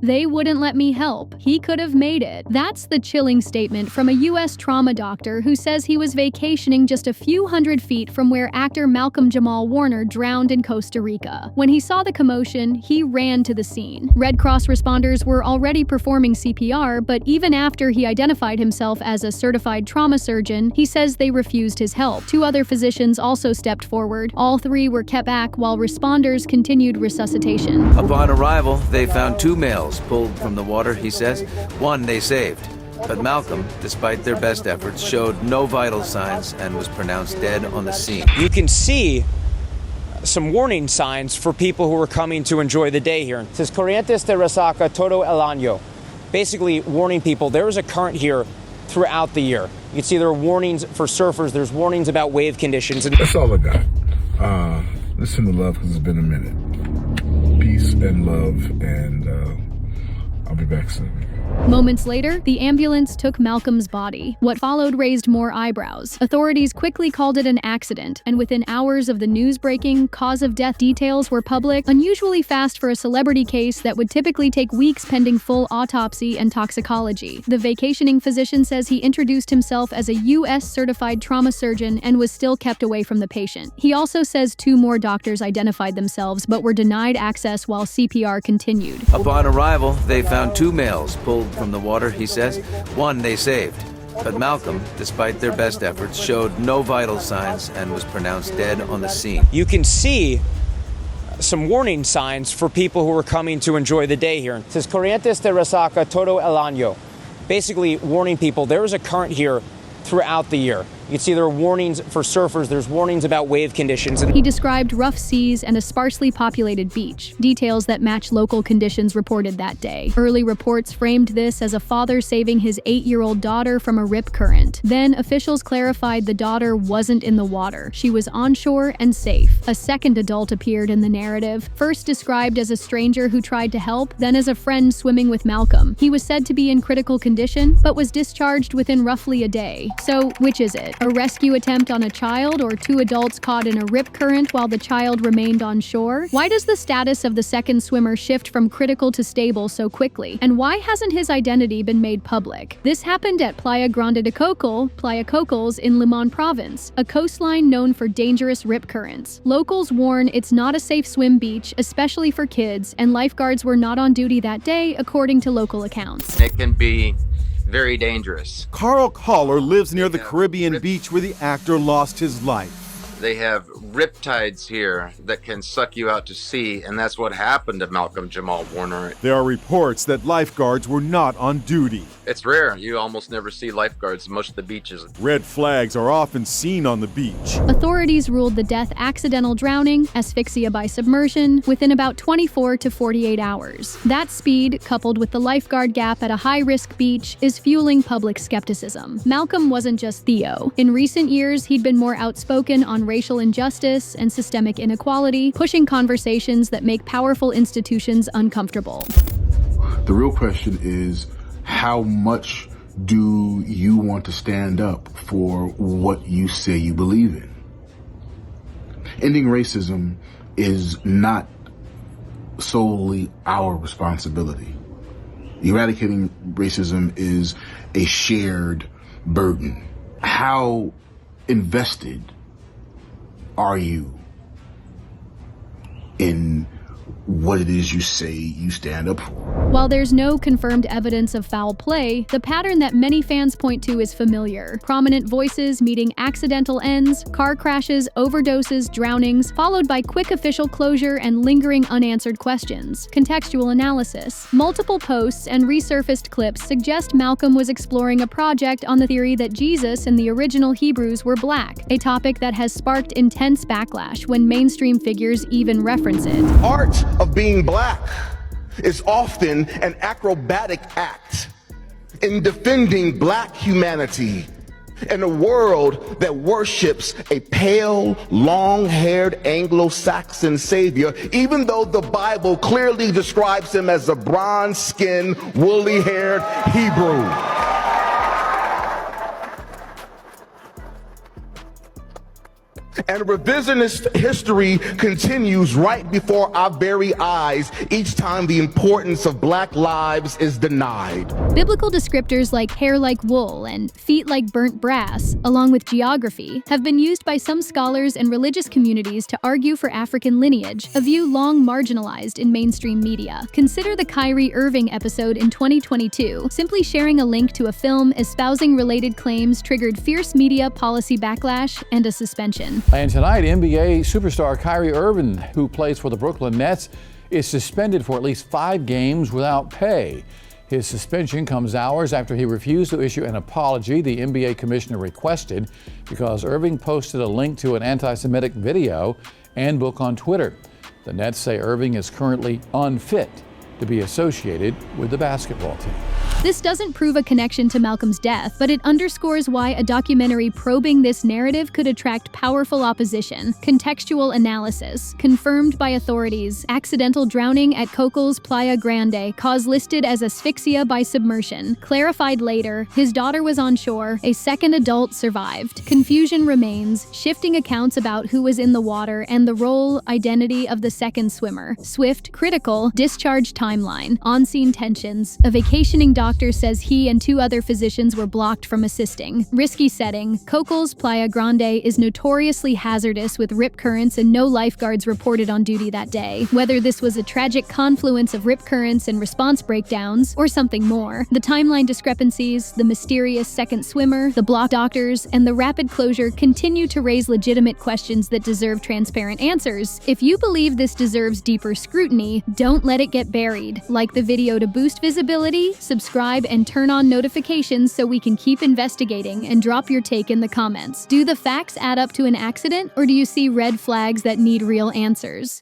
They wouldn't let me help. He could have made it. That's the chilling statement from a U.S. trauma doctor who says he was vacationing just a few hundred feet from where actor Malcolm-Jamal Warner drowned in Costa Rica. When he saw the commotion, he ran to the scene. Red Cross responders were already performing CPR, but even after he identified himself as a certified trauma surgeon, he says they refused his help. Two other physicians also stepped forward. All three were kept back while responders continued resuscitation. Upon arrival, they found two males pulled from the water, he says. One they saved. But Malcolm, despite their best efforts, showed no vital signs and was pronounced dead on the scene. You can see some warning signs for people who are coming to enjoy the day here. It says corrientes de resaca todo el año. Basically warning people there is a current here throughout the year. You can see there are warnings for surfers. There's warnings about wave conditions. That's all I got. Listen to love because it's been a minute. Peace and love, and I'll be back soon. Moments later, the ambulance took Malcolm's body. What followed raised more eyebrows. Authorities quickly called it an accident, and within hours of the news breaking, cause of death details were public, unusually fast for a celebrity case that would typically take weeks pending full autopsy and toxicology. The vacationing physician says he introduced himself as a U.S. certified trauma surgeon and was still kept away from the patient. He also says two more doctors identified themselves but were denied access while CPR continued. Upon arrival, they found two males pulled from the water, he says. One they saved. But Malcolm, despite their best efforts, showed no vital signs and was pronounced dead on the scene. You can see some warning signs for people who are coming to enjoy the day here. It says corrientes de resaca todo el año. Basically warning people there is a current here throughout the year. You can see there are warnings for surfers. There's warnings about wave conditions. He described rough seas and a sparsely populated beach, details that match local conditions reported that day. Early reports framed this as a father saving his 8-year-old daughter from a rip current. Then officials clarified the daughter wasn't in the water. She was onshore and safe. A second adult appeared in the narrative, first described as a stranger who tried to help, then as a friend swimming with Malcolm. He was said to be in critical condition, but was discharged within roughly a day. So, which is it? A rescue attempt on a child or two adults caught in a rip current while the child remained on shore? Why does the status of the second swimmer shift from critical to stable so quickly? And why hasn't his identity been made public? This happened at Playa Grande de Cocal, Playa Cocals in Limon Province, a coastline known for dangerous rip currents. Locals warn it's not a safe swim beach, especially for kids, and lifeguards were not on duty that day, according to local accounts. It can be very dangerous. Carl Collar lives near the Caribbean beach where the actor lost his life. They have riptides here that can suck you out to sea, and that's what happened to Malcolm-Jamal Warner. There are reports that lifeguards were not on duty. It's rare. You almost never see lifeguards at most of the beaches. Red flags are often seen on the beach. Authorities ruled the death accidental drowning, asphyxia by submersion, within about 24 to 48 hours. That speed, coupled with the lifeguard gap at a high-risk beach, is fueling public skepticism. Malcolm wasn't just Theo. In recent years, he'd been more outspoken on racial injustice and systemic inequality, pushing conversations that make powerful institutions uncomfortable. The real question is, how much do you want to stand up for what you say you believe in? Ending racism is not solely our responsibility. Eradicating racism is a shared burden. How invested are you in what it is you say you stand up for? While there's no confirmed evidence of foul play, the pattern that many fans point to is familiar. Prominent voices meeting accidental ends, car crashes, overdoses, drownings, followed by quick official closure and lingering unanswered questions. Contextual analysis. Multiple posts and resurfaced clips suggest Malcolm was exploring a project on the theory that Jesus and the original Hebrews were black, a topic that has sparked intense backlash when mainstream figures even reference it. Art of being black is often an acrobatic act in defending black humanity in a world that worships a pale, long-haired Anglo-Saxon savior, even though the Bible clearly describes him as a bronze-skinned, woolly-haired Hebrew. And revisionist history continues right before our very eyes each time the importance of black lives is denied. Biblical descriptors like hair like wool and feet like burnt brass, along with geography, have been used by some scholars and religious communities to argue for African lineage, a view long marginalized in mainstream media. Consider the Kyrie Irving episode in 2022. Simply sharing a link to a film espousing related claims triggered fierce media policy backlash and a suspension. And tonight, NBA superstar Kyrie Irving, who plays for the Brooklyn Nets, is suspended for at least 5 games without pay. His suspension comes hours after he refused to issue an apology the NBA commissioner requested because Irving posted a link to an anti-Semitic video and book on Twitter. The Nets say Irving is currently unfit to be associated with the basketball team. This doesn't prove a connection to Malcolm's death, but it underscores why a documentary probing this narrative could attract powerful opposition. Contextual analysis. Confirmed by authorities. Accidental drowning at Cocos Playa Grande. Cause listed as asphyxia by submersion. Clarified later. His daughter was on shore. A second adult survived. Confusion remains. Shifting accounts about who was in the water and the role, identity of the second swimmer. Swift, critical, discharge timeline. On-scene tensions. A vacationing doctor says he and 2 other physicians were blocked from assisting. Risky setting. Cocos Playa Grande is notoriously hazardous with rip currents and no lifeguards reported on duty that day. Whether this was a tragic confluence of rip currents and response breakdowns, or something more. The timeline discrepancies, the mysterious second swimmer, the blocked doctors, and the rapid closure continue to raise legitimate questions that deserve transparent answers. If you believe this deserves deeper scrutiny, don't let it get buried. Like the video to boost visibility, subscribe, and turn on notifications so we can keep investigating, and drop your take in the comments. Do the facts add up to an accident, or do you see red flags that need real answers?